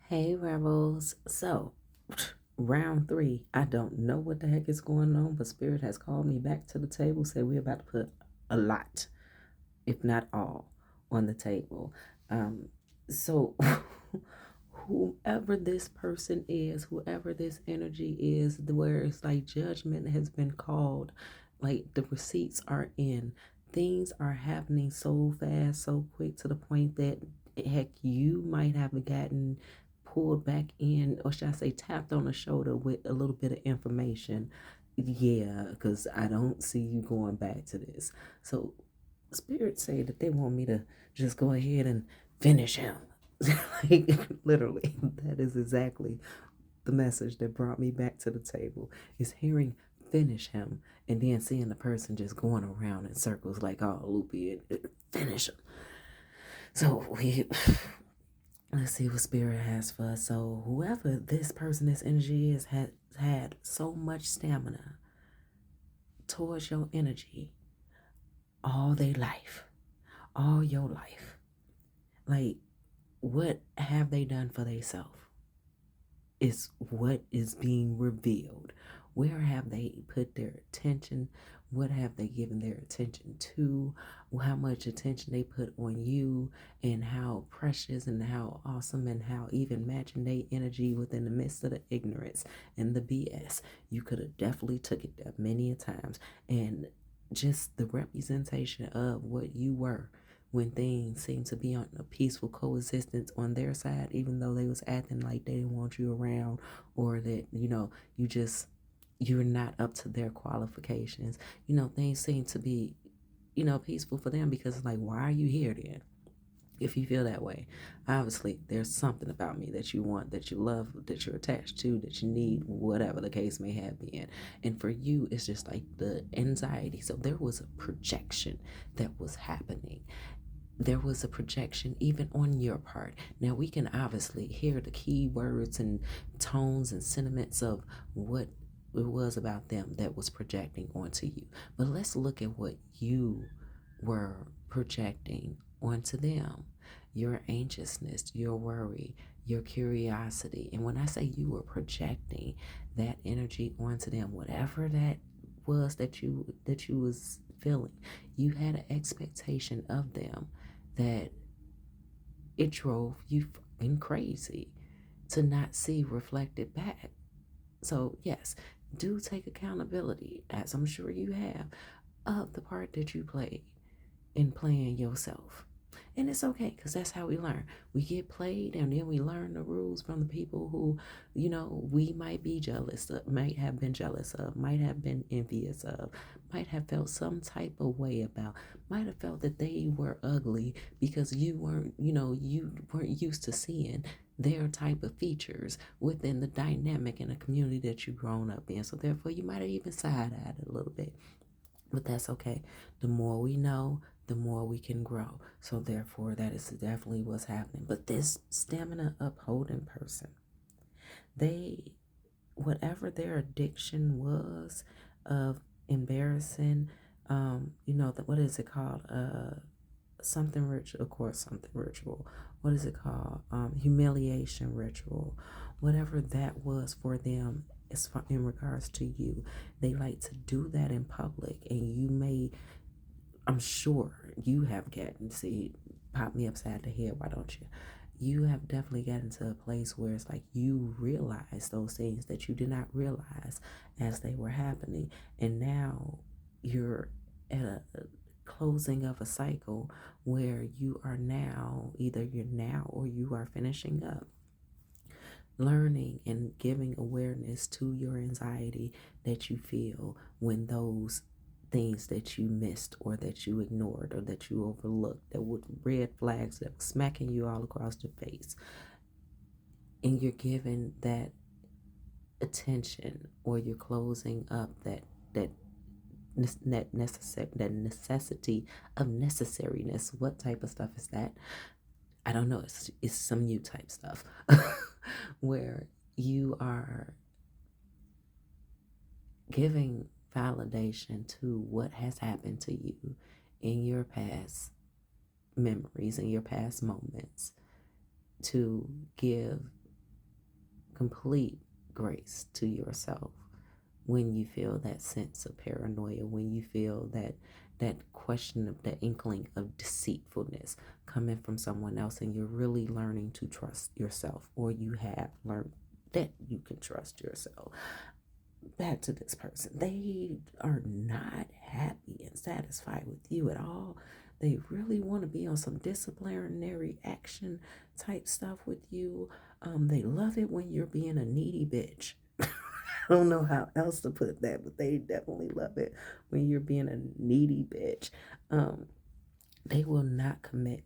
Hey Rebels. So, round three. I don't know what the heck is going on, but Spirit has called me back to the table, said we're about to put a lot, if not all, on the table. Um, so whoever this person is, whoever this energy is, where it's like judgment has been called, like the receipts are in, things are happening so fast, so quick to the point that heck, you might have gotten pulled back in, or should I say, tapped on the shoulder with a little bit of information. Yeah, because I don't see you going back to this. So Spirit say that they want me to just go ahead and finish him. Like literally, that is exactly the message that brought me back to the table. Is hearing finish him and then seeing the person just going around in circles like all loopy and finish him. So we let's see what Spirit has for us. So whoever this person, this energy is, has had so much stamina towards your energy all their life, all your life. Like, what have they done for themselves? Is what is being revealed. Where have they put their attention? What have they given their attention to? How much attention they put on you, and how precious and how awesome and how even matching their energy within the midst of the ignorance and the BS. You could have definitely took it there many a times. And just the representation of what you were when things seem to be on a peaceful coexistence on their side, even though they was acting like they didn't want you around, or that you're not up to their qualifications. Things seem to be peaceful for them, because it's like, why are you here then? If you feel that way, obviously there's something about me that you want, that you love, that you're attached to, that you need, whatever the case may have been. And for you, it's just like the anxiety. So there was a projection that was happening. There was a projection even on your part. Now we can obviously hear the key words and tones and sentiments of what it was about them that was projecting onto you. But let's look at what you were projecting onto them. Your anxiousness, your worry, your curiosity. And when I say you were projecting that energy onto them, whatever that was that you was feeling, you had an expectation of them that it drove you fucking crazy to not see reflected back. So, yes, do take accountability, as I'm sure you have, of the part that you played in playing yourself. And it's okay, because that's how we learn. We get played, and then we learn the rules from the people who, we might be jealous of, might have been jealous of, might have been envious of, might have felt some type of way about, might have felt that they were ugly because you weren't used to seeing their type of features within the dynamic in a community that you've grown up in. So therefore, you might have even side-eyed it a little bit. But that's okay. The more we know, the more we can grow. So therefore, that is definitely what's happening. But this stamina upholding person, they, whatever their addiction was of embarrassing, what is it called? Something ritual, of course, something ritual. What is it called? Humiliation ritual. Whatever that was for them, as far in regards to you, they like to do that in public, and you may, I'm sure you have gotten, see, pop me upside the head, why don't you? You have definitely gotten to a place where it's like you realize those things that you did not realize as they were happening. And now you're at a closing of a cycle where you are now, either you're now or you are finishing up, learning and giving awareness to your anxiety that you feel when those things that you missed or that you ignored or that you overlooked, that were red flags that were smacking you all across the face, and you're giving that attention, or you're closing up that that necessity of necessariness. What type of stuff is that? I don't know. It's some new type stuff where you are giving validation to what has happened to you in your past memories, in your past moments, to give complete grace to yourself when you feel that sense of paranoia, when you feel that question of that inkling of deceitfulness coming from someone else, and you're really learning to trust yourself, or you have learned that you can trust yourself. Back to this person, they are not happy and satisfied with you at all. They really want to be on some disciplinary action type stuff with you. They love it when you're being a needy bitch. I don't know how else to put that, but they definitely love it when you're being a needy bitch. They will not commit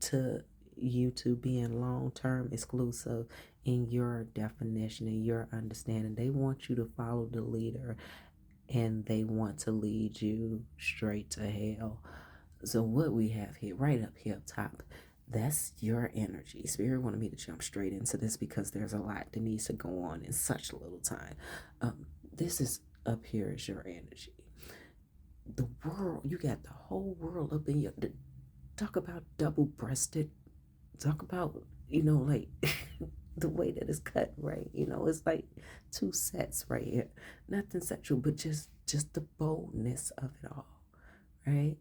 to you to being long-term exclusive in your definition and your understanding. They want you to follow the leader, and they want to lead you straight to hell. So what we have here, right up here up top, that's your energy. Spirit wanted me to jump straight into this because there's a lot that needs to go on in such a little time. This is up here is your energy. The world, you got the whole world up in your, talk about double-breasted, talk about, like the way that it's cut, right? It's like two sets right here. Nothing sexual, but just the boldness of it all, right?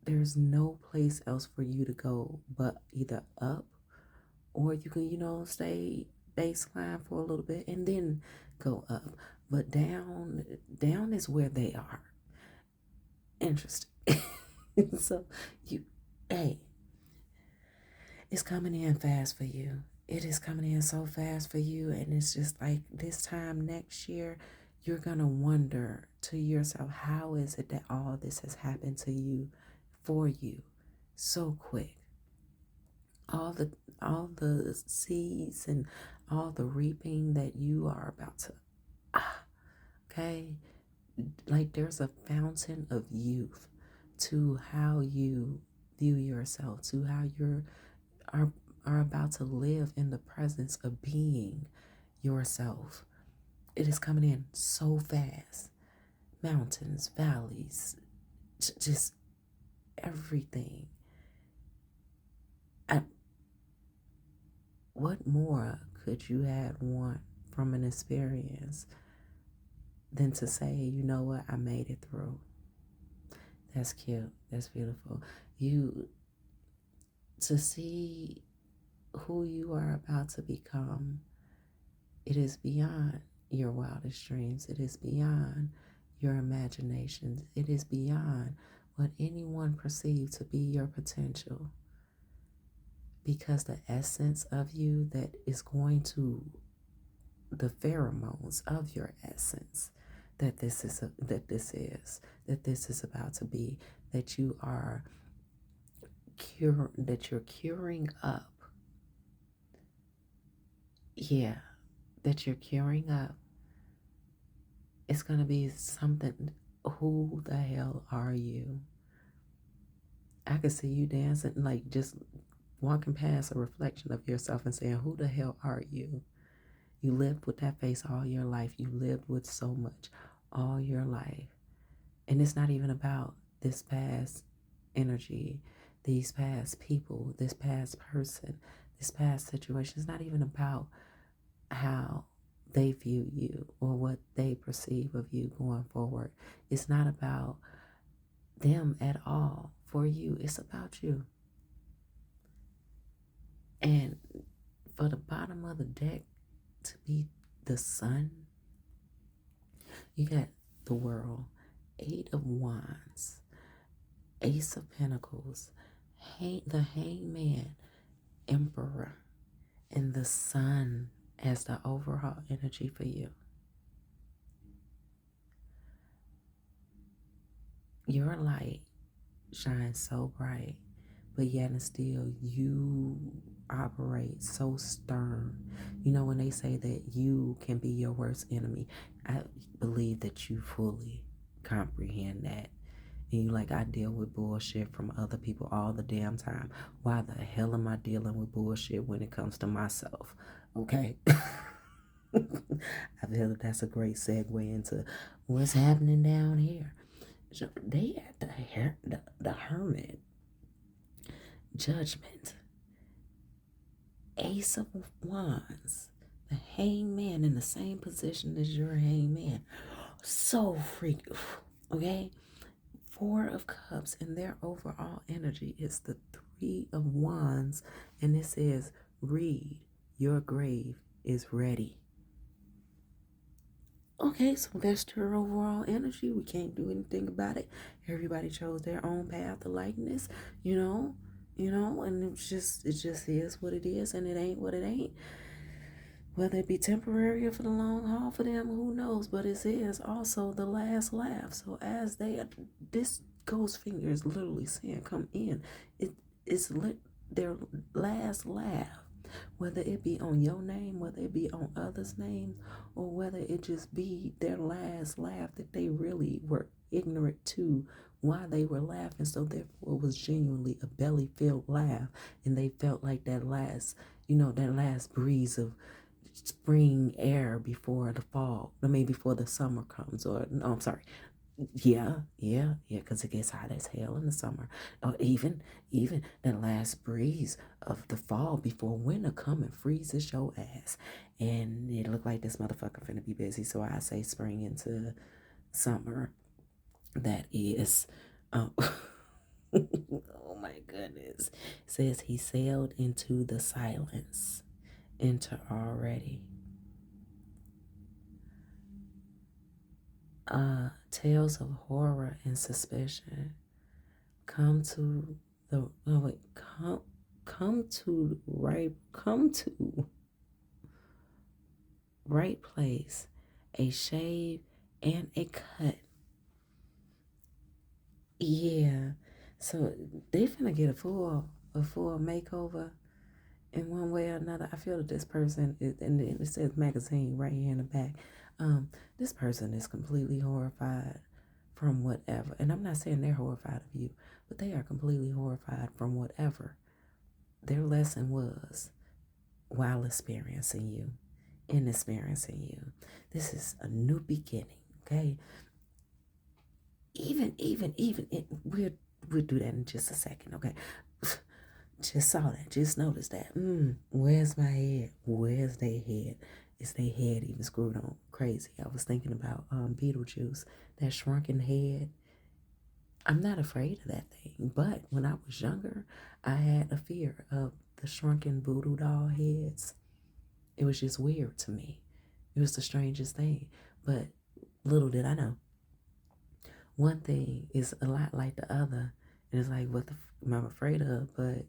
There's no place else for you to go but either up, or you can, stay baseline for a little bit and then go up. But down is where they are. Interesting. So hey, it's coming in fast for you. It is coming in so fast for you. And it's just like this time next year, you're going to wonder to yourself, how is it that all this has happened to you, for you, so quick? All the seeds and all the reaping that you are about to, okay? Like there's a fountain of youth to how you view yourself, to how you are about to live in the presence of being yourself. It is coming in so fast. Mountains, valleys, just everything. What more could you want from an experience than to say, you know what, I made it through? That's cute. That's beautiful. To see who you are about to become, it is beyond your wildest dreams. It is beyond your imaginations. It is beyond what anyone perceives to be your potential. Because the essence of you that is going to, the pheromones of your essence, that this is about to be, that you are that you're curing up. Yeah, that you're curing up. It's going to be something. Who the hell are you? I could see you dancing, like just walking past a reflection of yourself and saying, who the hell are you? You lived with that face all your life. You lived with so much all your life. And it's not even about this past energy, these past people, this past person, this past situation. It's not even about how they view you or what they perceive of you going forward. It's not about them at all. For you, it's about you. And for the bottom of the deck to be the sun, you got the world, 8 of Wands, Ace of Pentacles, the Hangman, Emperor, and the Sun as the overall energy for you. Your light shines so bright, but yet and still you operate so stern. When they say that you can be your worst enemy, I believe that you fully comprehend that. And you like, I deal with bullshit from other people all the damn time. Why the hell am I dealing with bullshit when it comes to myself? Okay. I feel that that's a great segue into what's happening down here. So they had the, Hermit, Judgment, Ace of Wands, the hangman in the same position as your hangman. So freak, okay? Four of Cups, and their overall energy is the Three of Wands, and it says, read, your grave is ready. Okay, so that's your overall energy. We can't do anything about it. Everybody chose their own path of likeness, and it just is what it is, and it ain't what it ain't. Whether it be temporary or for the long haul for them, who knows? But it is also the last laugh. So as this ghost finger is literally saying, "Come in." It's their last laugh, whether it be on your name, whether it be on others' names, or whether it just be their last laugh that they really were ignorant to why they were laughing. So therefore, it was genuinely a belly-filled laugh, and they felt like that last breeze of spring air before the fall. I mean, before the summer comes. Or no, I'm sorry. Yeah, because it gets hot as hell in the summer. Or even the last breeze of the fall before winter come and freezes your ass. And it look like this motherfucker finna be busy. So I say spring into summer. That is, oh my goodness. It says he sailed into the silence. Enter already. Tales of horror and suspicion come to the no wait come to right place, a shave and a cut. Yeah, so they finna get a full makeover in one way or another. I feel that this person is, and it says magazine right here in the back. This person is completely horrified from whatever, and I'm not saying they're horrified of you, but they are completely horrified from whatever their lesson was while experiencing you, in experiencing you. This is a new beginning, okay? We'll do that in just a second, okay? Just saw that. Just noticed that. Where's my head? Where's their head? Is their head even screwed on? Crazy. I was thinking about Beetlejuice, that shrunken head. I'm not afraid of that thing, but when I was younger, I had a fear of the shrunken voodoo doll heads. It was just weird to me. It was the strangest thing. But little did I know, one thing is a lot like the other. And it's like, what the am I afraid of? But,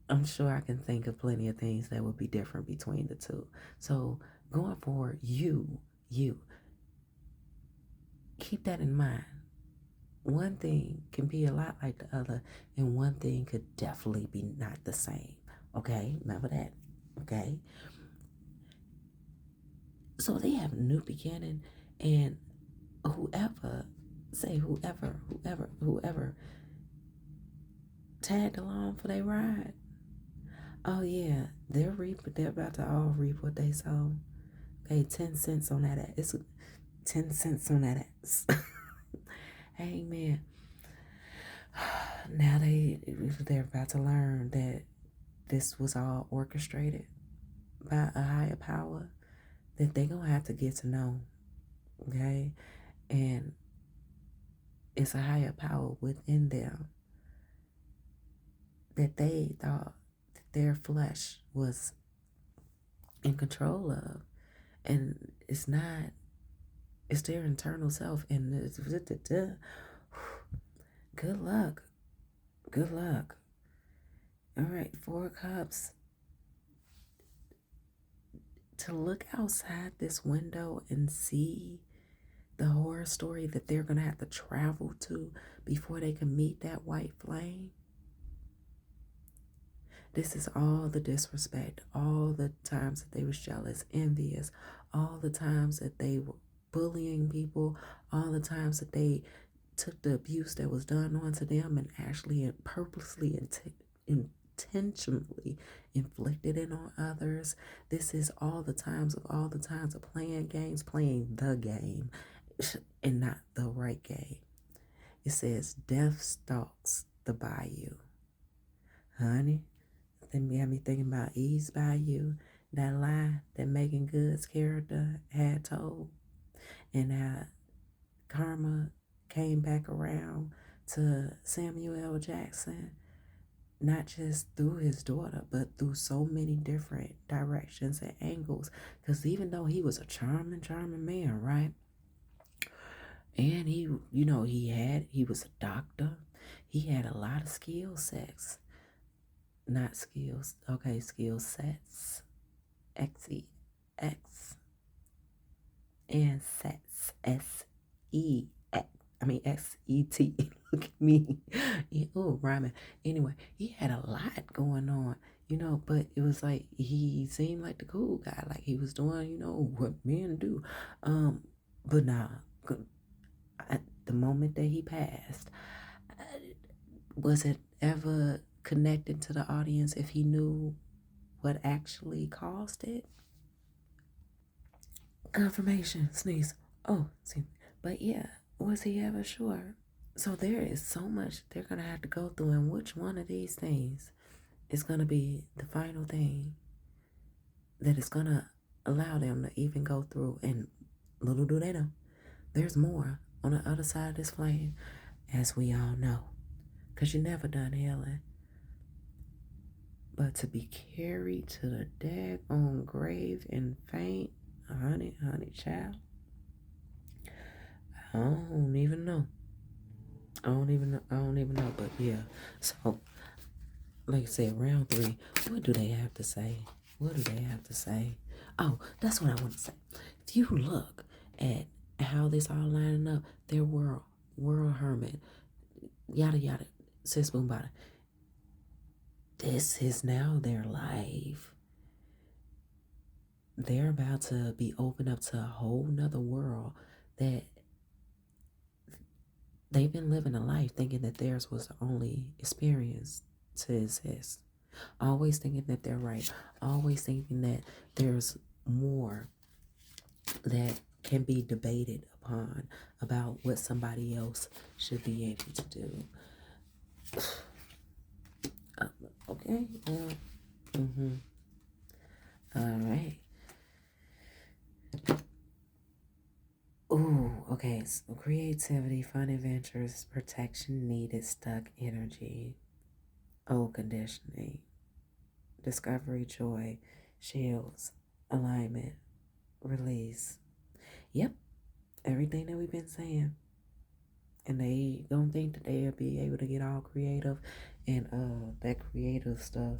I'm sure I can think of plenty of things that would be different between the two. So going forward, you keep that in mind. One thing can be a lot like the other, and one thing could definitely be not the same. Okay, remember that. Okay, so they have a new beginning, and whoever tagged along for their ride. Oh yeah, they're about to all reap what they sow. Okay, 10 cents on that. It's 10 cents on that ass. Hey man, now they're about to learn that this was all orchestrated by a higher power that they're gonna have to get to know. Okay, and it's a higher power within them that they thought that their flesh was in control of, and it's not. It's their internal self, and good luck. Good luck. All right, Four Cups. To look outside this window and see the horror story that they're going to have to travel to before they can meet that white flame. This is all the disrespect, all the times that they was jealous, envious, all the times that they were bullying people, all the times that they took the abuse that was done onto them and actually purposely intentionally inflicted it on others. This is all the times of playing games, playing the game and not the right game. It says death stalks the bayou. Honey, Then you had me thinking about Ease by You, that lie that Megan Good's character had told, and how karma came back around to Samuel L. Jackson, not just through his daughter, but through so many different directions and angles. Because even though he was a charming, charming man, right? And he, he was a doctor. He had a lot of skill sets. Not skills. Okay, skill sets. X and sets. SET. Look at me. Oh, rhyming. Anyway, he had a lot going on, but it was like he seemed like the cool guy, like he was doing, what men do. But now, at the moment that he passed, was it ever connected to the audience if he knew what actually caused it? Confirmation, sneeze. Oh, see. But yeah, was he ever sure? So there is so much they're going to have to go through, and which one of these things is going to be the final thing that is going to allow them to even go through. And little do they know, there's more on the other side of this flame, as we all know, because you're never done healing. But to be carried to the daggone grave and faint, honey, child, I don't even know. I don't even know. But yeah, so like I said, round 3, what do they have to say? Oh, that's what I want to say. If you look at how this all lining up, their world hermit, yada yada, sis boom bada. This is now their life. They're about to be opened up to a whole nother world that they've been living a life thinking that theirs was the only experience to exist. Always thinking that they're right. Always thinking that there's more that can be debated upon about what somebody else should be able to do. Okay. All right. Ooh, okay. So creativity, fun adventures, protection needed, stuck energy, old conditioning, discovery, joy, shields, alignment, release. Yep, everything that we've been saying. And they don't think that they'll be able to get all creative, and that creative stuff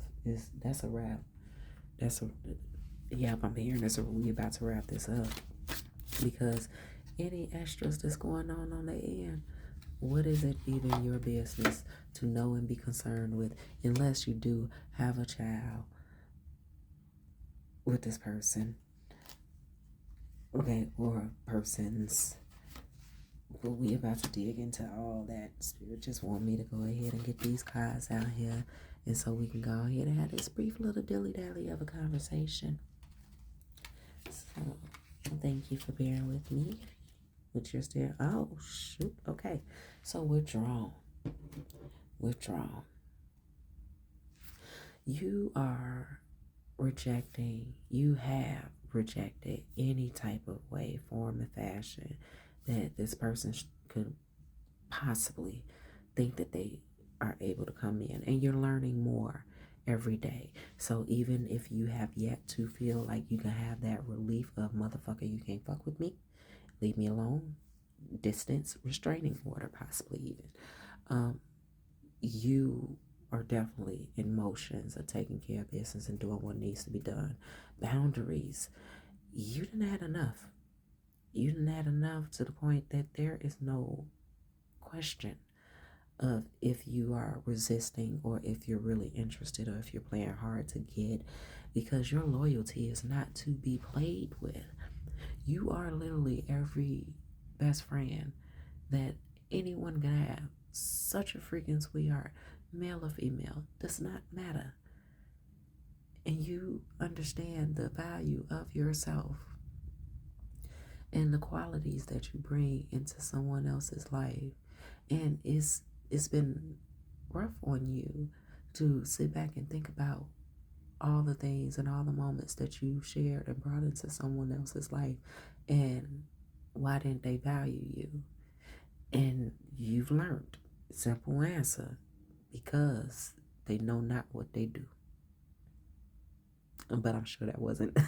that's a wrap. I'm hearing this. We about to wrap this up, because any extras that's going on the end, what is it even your business to know and be concerned with, unless you do have a child with this person, okay, or persons. But we about to dig into all that. Spirit just want me to go ahead and get these cards out here, and so we can go ahead and have this brief little dilly-dally of a conversation. So thank you for bearing with me. Which you're still, oh shoot, okay. So withdrawn. You have rejected any type of way, form, and fashion that this person could possibly think that they are able to come in, and you're learning more every day. So even if you have yet to feel like you can have that relief of, motherfucker, you can't fuck with me, leave me alone, distance, restraining order, possibly even, you are definitely in motions of taking care of business and doing what needs to be done. Boundaries. You didn't had enough. To the point that there is no question of if you are resisting, or if you're really interested, or if you're playing hard to get, because your loyalty is not to be played with. You are literally every best friend that anyone can have. Such a freaking sweetheart, male or female, does not matter. And you understand the value of yourself and the qualities that you bring into someone else's life. And it's been rough on you to sit back and think about all the things and all the moments that you shared and brought into someone else's life, and why didn't they value you? And you've learned. Simple answer. Because they know not what they do. But I'm sure that wasn't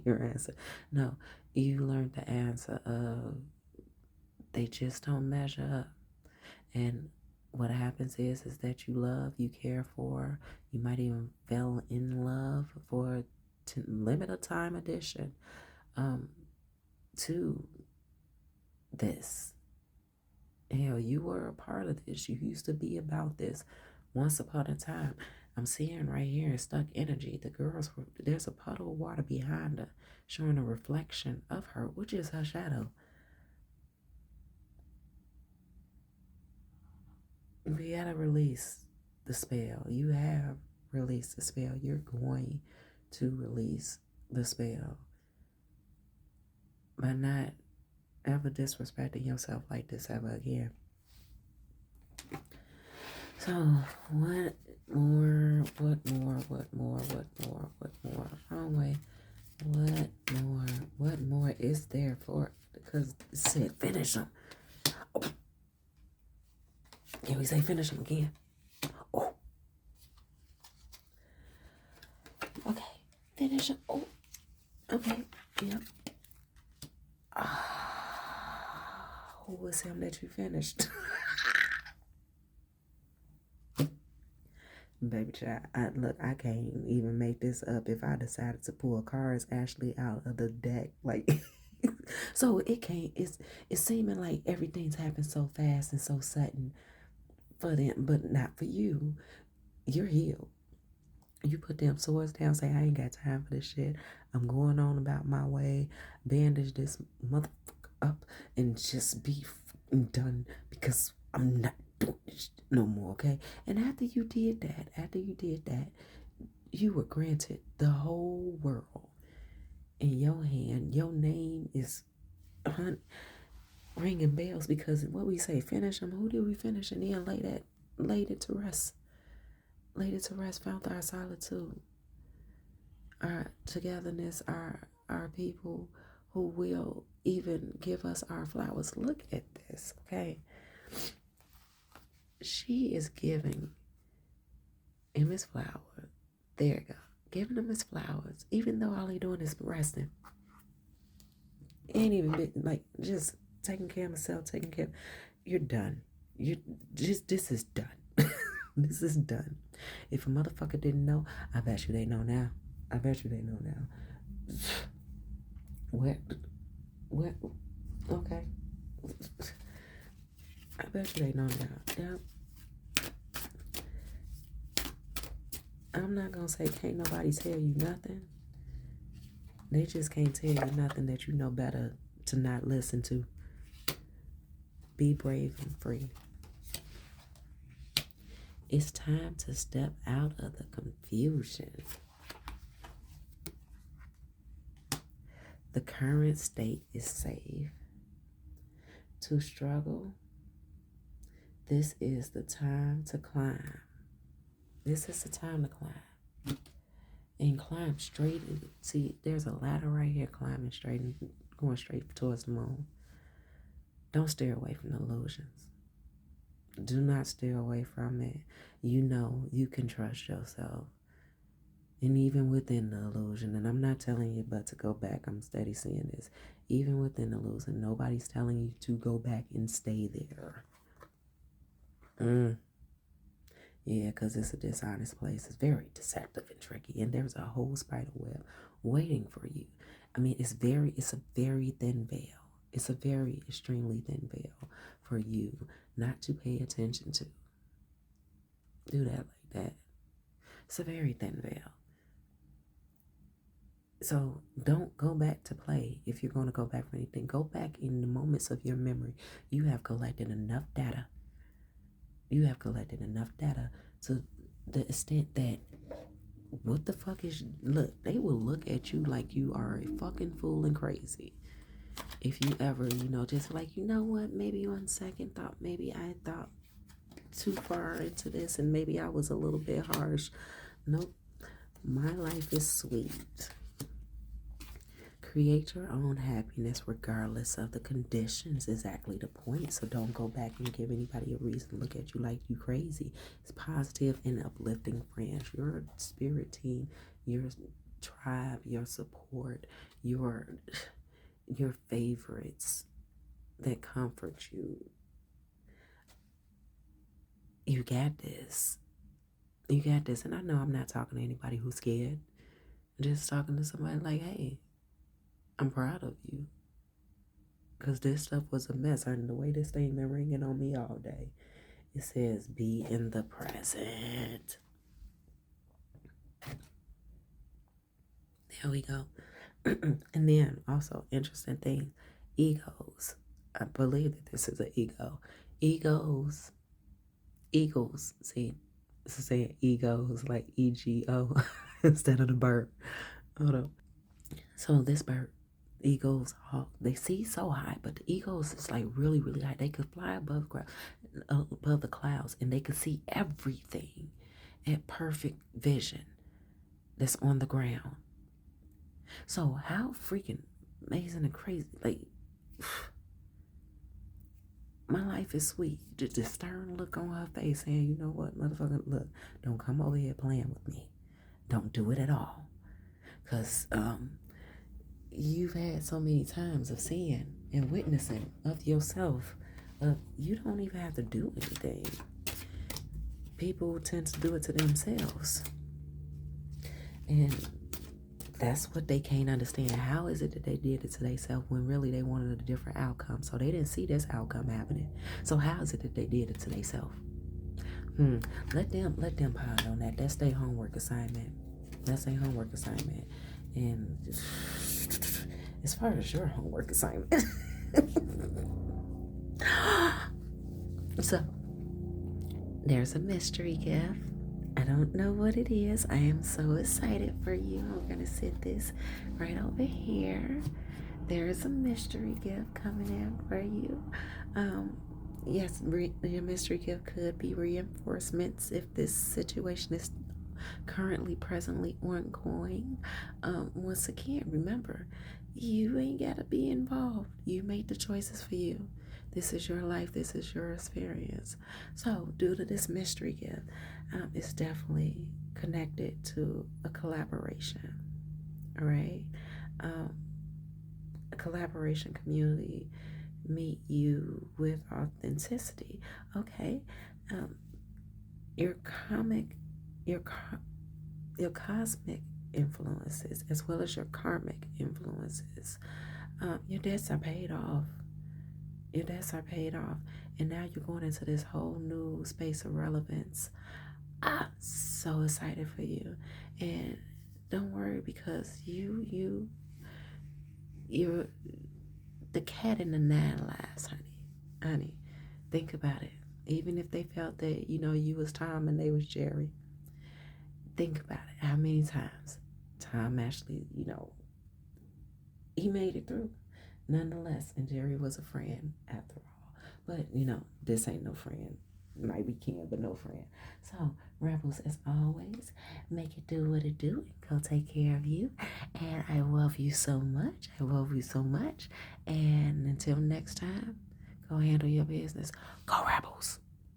your answer. No, you learned the answer of they just don't measure up. And what happens is that you love, you care for, you might even fell in love for limited time edition to this. Hell, you were a part of this. You used to be about this once upon a time. I'm seeing right here in stuck energy, the girls, there's a puddle of water behind her, showing a reflection of her, which is her shadow. We gotta release the spell. You have released the spell. You're going to release the spell by not ever disrespecting yourself like this ever again. So, what more? Wrong way. What more is there for? Because it said finish them. Oh. Can we say finish them again? Oh. Okay. Finish them. Oh. Okay. Yep. Who was him that you finished? Baby child, I can't even make this up. If I decided to pull cards Ashley out of the deck, like, so it's seeming like everything's happened so fast and so sudden for them, but not for you. You're healed. You put them swords down, say, I ain't got time for this shit. I'm going on about my way. Bandage this motherfucker up and just be done because I'm not doing this no more, okay? And after you did that, you were granted the whole world in your hand. Your name is ringing bells because what we say, finish them. Who did we finish? And then laid it to rest. Laid it to rest, found our solitude, our togetherness, our people who will even give us our flowers. Look at this, okay? She is giving him his flowers. There you go. Giving him his flowers, even though all he doing is resting. Ain't even been, like, just taking care of himself, taking care. You're done. This is done. This is done. If a motherfucker didn't know, I bet you they know now. What? Okay. I bet you they know now. Yep. I'm not gonna say can't nobody tell you nothing. They just can't tell you nothing that you know better to not listen to. Be brave and free. It's time to step out of the confusion. The current state is safe. To struggle, this is the time to climb. This is the time to climb. And climb straight. See, there's a ladder right here climbing straight and going straight towards the moon. Don't steer away from the illusions. Do not steer away from it. You know you can trust yourself. And even within the illusion, and I'm not telling you but to go back, I'm steady seeing this. Even within the illusion, nobody's telling you to go back and stay there. Yeah, because it's a dishonest place. It's very deceptive and tricky. And there's a whole spider web waiting for you. I mean, it's a very thin veil. It's a very extremely thin veil for you not to pay attention to. Do that like that. It's a very thin veil. So don't go back to play. If you're going to go back for anything, go back in the moments of your memory. You have collected enough data. To the extent that what the fuck is, look, they will look at you like you are a fucking fool and crazy. If you ever, just like, what, maybe on second thought, maybe I thought too far into this and maybe I was a little bit harsh. Nope. My life is sweet. Create your own happiness regardless of the conditions. Exactly the point. So don't go back and give anybody a reason to look at you like you crazy. It's positive and uplifting friends, your spirit team, your tribe, your support, your favorites that comfort you. You got this. You got this. And I know I'm not talking to anybody who's scared. I'm just talking to somebody like, hey, I'm proud of you. Because this stuff was a mess. And the way this thing been ringing on me all day, it says be in the present. There we go. And then also, interesting thing, egos. I believe that this is an ego. Eagles. See, this is saying egos like EGO instead of the bird. Hold up. So this bird, eagles, they see so high, but the eagles is like really, really high. They could fly above the clouds, and they could see everything at perfect vision that's on the ground. So how freaking amazing and crazy! Like, my life is sweet. Just the stern look on her face, saying, "You know what, motherfucker? Look, don't come over here playing with me. Don't do it at all, cause you've had so many times of seeing and witnessing of yourself. You don't even have to do anything. People tend to do it to themselves. And that's what they can't understand. How is it that they did it to themselves when really they wanted a different outcome? So they didn't see this outcome happening. So how is it that they did it to themselves? Let them ponder on that. That's their homework assignment. And as far as your homework assignment, so there's a mystery gift. I don't know what it is. I am so excited for you. I'm going to sit this right over here. There is a mystery gift coming in for you. Yes, your mystery gift could be reinforcements if this situation is currently, presently ongoing. Once again, remember, you ain't got to be involved. You made the choices for you. This is your life. This is your experience. So due to this mystery gift, it's definitely connected to a collaboration. All right. A collaboration community meet you with authenticity. Okay. Your cosmic influences as well as your karmic influences. Your debts are paid off. And now you're going into this whole new space of relevance. I'm so excited for you. And don't worry, because you're the cat in the 9 lives, honey. Think about it. Even if they felt that, you was Tom and they was Jerry. Think about it. How many times Tom actually, he made it through. Nonetheless, and Jerry was a friend after all. But, this ain't no friend. Might be kin, but no friend. So, Rebels, as always, make it do what it do. Go take care of you. And I love you so much. And until next time, go handle your business. Go Rebels.